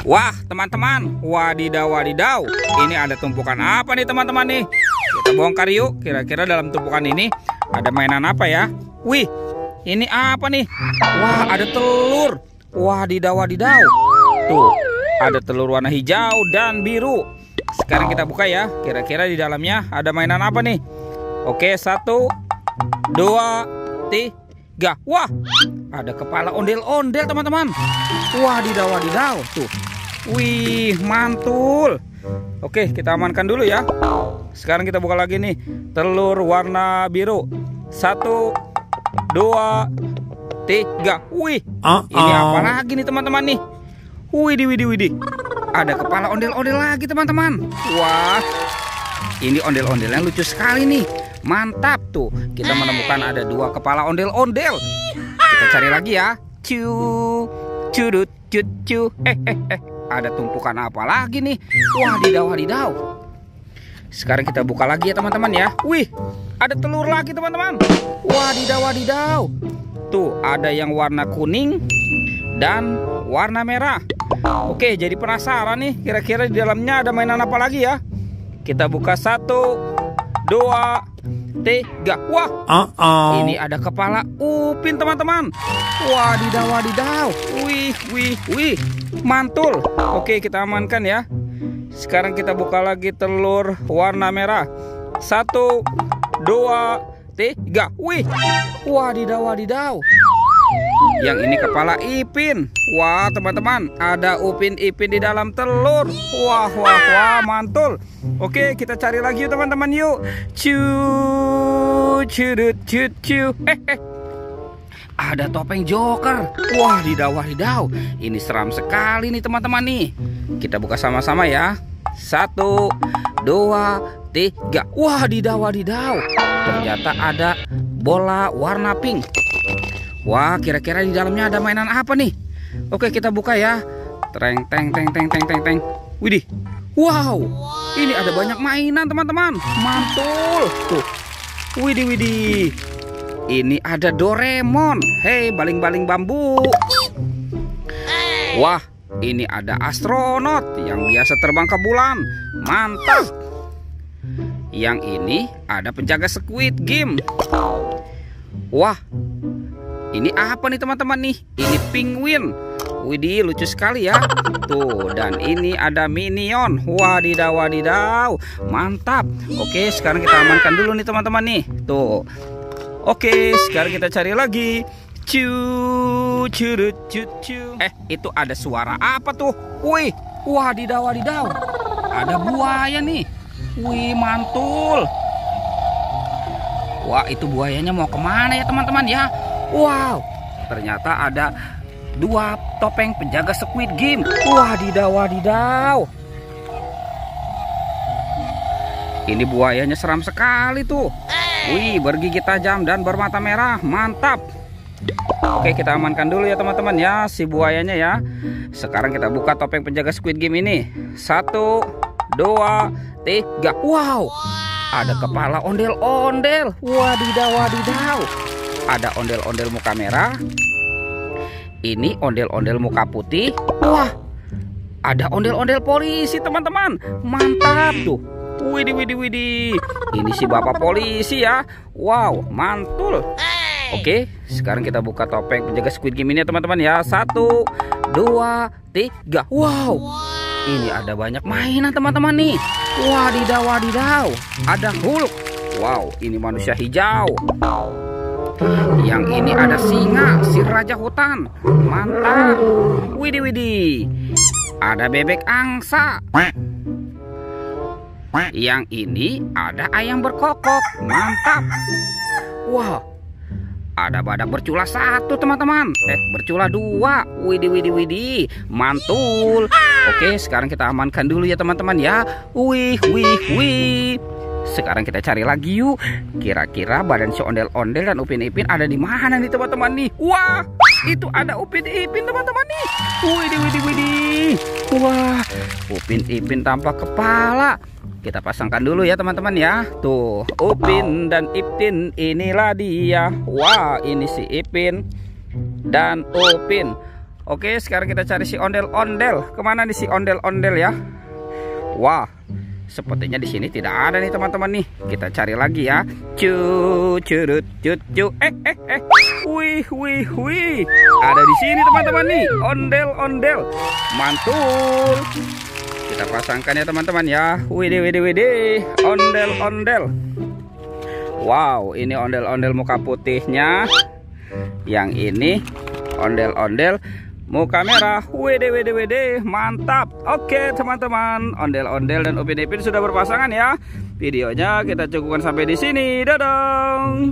Wah, teman-teman, wadidaw wadidaw. Ini ada tumpukan apa nih teman-teman nih? Kita bongkar yuk. Kira-kira dalam tumpukan ini ada mainan apa ya? Wih, ini apa nih? Wah, ada telur. Wadidaw wadidaw. Tuh, ada telur warna hijau dan biru. Sekarang kita buka ya. Kira-kira di dalamnya ada mainan apa nih? Oke, 1, 2, 3. Wah, ada kepala ondel-ondel teman-teman. Wadidaw wadidaw. Tuh. Wih, mantul. Oke, kita amankan dulu ya. Sekarang kita buka lagi nih. Telur warna biru. 1, 2, 3. Wih, ini apa lagi nih teman-teman nih? Widih, widih, widih. Ada kepala ondel-ondel lagi teman-teman. Wah, ini ondel-ondelnya lucu sekali nih. Mantap tuh. Kita menemukan ada 2 kepala ondel-ondel. Kita cari lagi ya. Curut, cucu. Ada tumpukan apa lagi nih? Wadidaw wadidaw. Sekarang kita buka lagi ya teman-teman ya. Wih, ada telur lagi teman-teman. Wadidaw wadidaw. Tuh, ada yang warna kuning dan warna merah. Oke, jadi penasaran nih. Kira-kira di dalamnya ada mainan apa lagi ya? Kita buka 1, 2, 3. Wah, ini ada kepala upin teman-teman. Wadidaw wadidaw. Wih, wih, wih. Mantul. Oke, kita amankan ya. Sekarang kita buka lagi telur warna merah. 1, 2, 3. Wih, wadidaw wadidaw. Yang ini kepala ipin. Wah teman-teman, ada upin ipin di dalam telur. Wah wah wah, mantul. Oke, kita cari lagi yuk teman-teman yuk. Curut cucu. Ada topeng joker. Wadidaw wadidaw. Ini seram sekali nih teman-teman nih. Kita buka sama-sama ya. 1, 2, 3. Wadidaw wadidaw. Ternyata ada bola warna pink. Wah, kira-kira di dalamnya ada mainan apa nih? Oke, kita buka ya. Teng teng teng teng teng teng teng. Widih. Wow. Ini ada banyak mainan, teman-teman. Mantul. Tuh. Widih widih. Ini ada Doraemon. Hei, baling-baling bambu. Wah, ini ada astronot yang biasa terbang ke bulan. Mantap. Yang ini ada penjaga Squid Game. Wah, ini apa nih teman-teman nih? Ini penguin. Widih, lucu sekali ya. Tuh, dan ini ada Minion. Wadidaw wadidaw. Mantap. Oke, sekarang kita amankan dulu nih teman-teman nih. Tuh. Oke, sekarang kita cari lagi. Curut cucu. Itu ada suara apa tuh? Wih, wadidaw wadidaw. Ada buaya nih. Wih, mantul. Wah, itu buayanya mau kemana ya teman-teman ya? Wow, ternyata ada 2 topeng penjaga Squid Game. Wadidaw wadidaw. Ini buayanya seram sekali tuh. Wih, bergigi tajam dan bermata merah. Mantap. Oke, kita amankan dulu ya teman-teman ya, si buayanya ya. Sekarang kita buka topeng penjaga Squid Game ini. 1, 2, 3. Wow, ada kepala ondel-ondel. Wadidaw wadidaw. Ada ondel-ondel muka merah. Ini ondel-ondel muka putih. Wah, ada ondel-ondel polisi teman-teman. Mantap tuh. Widih widih widih. Ini si bapak polisi ya. Wow, mantul. Oke, sekarang kita buka topeng penjaga Squid Game ini ya teman-teman ya. 1, 2, 3. Wow, ini ada banyak mainan teman-teman nih. Wadidaw wadidaw. Ada Hulk. Wow, ini manusia hijau. Yang ini ada singa, si raja hutan. Mantap. Widih widih. Ada bebek angsa. Yang ini ada ayam berkokok. Mantap. Wah, ada badak bercula 1 teman-teman. Bercula 2. Widih widih widih. Mantul. Oke, sekarang kita amankan dulu ya teman-teman ya. Wih wih wih. Sekarang kita cari lagi yuk. Kira-kira badan si ondel-ondel dan Upin Ipin ada di mana nih teman-teman nih? Wah, itu ada Upin Ipin teman-teman nih. Widih widih widih. Wah, Upin Ipin tanpa kepala. Kita pasangkan dulu ya teman-teman ya. Tuh, Upin dan Ipin, inilah dia. Wah, ini si Ipin dan Upin. Oke, sekarang kita cari si ondel-ondel. Kemana nih si ondel-ondel ya? Wah, sepertinya di sini tidak ada nih teman-teman nih. Kita cari lagi ya. Curut cut. Wih. Ada di sini teman-teman nih. Ondel-ondel. Mantul. Kita pasangkan ya teman-teman ya. Wede. Ondel-ondel. Wow, ini ondel-ondel muka putihnya. Yang ini ondel-ondel muka merah. Wede, mantap. Oke teman-teman, ondel-ondel dan Upin Ipin sudah berpasangan ya. Videonya kita cukupkan sampai di sini. Dadah.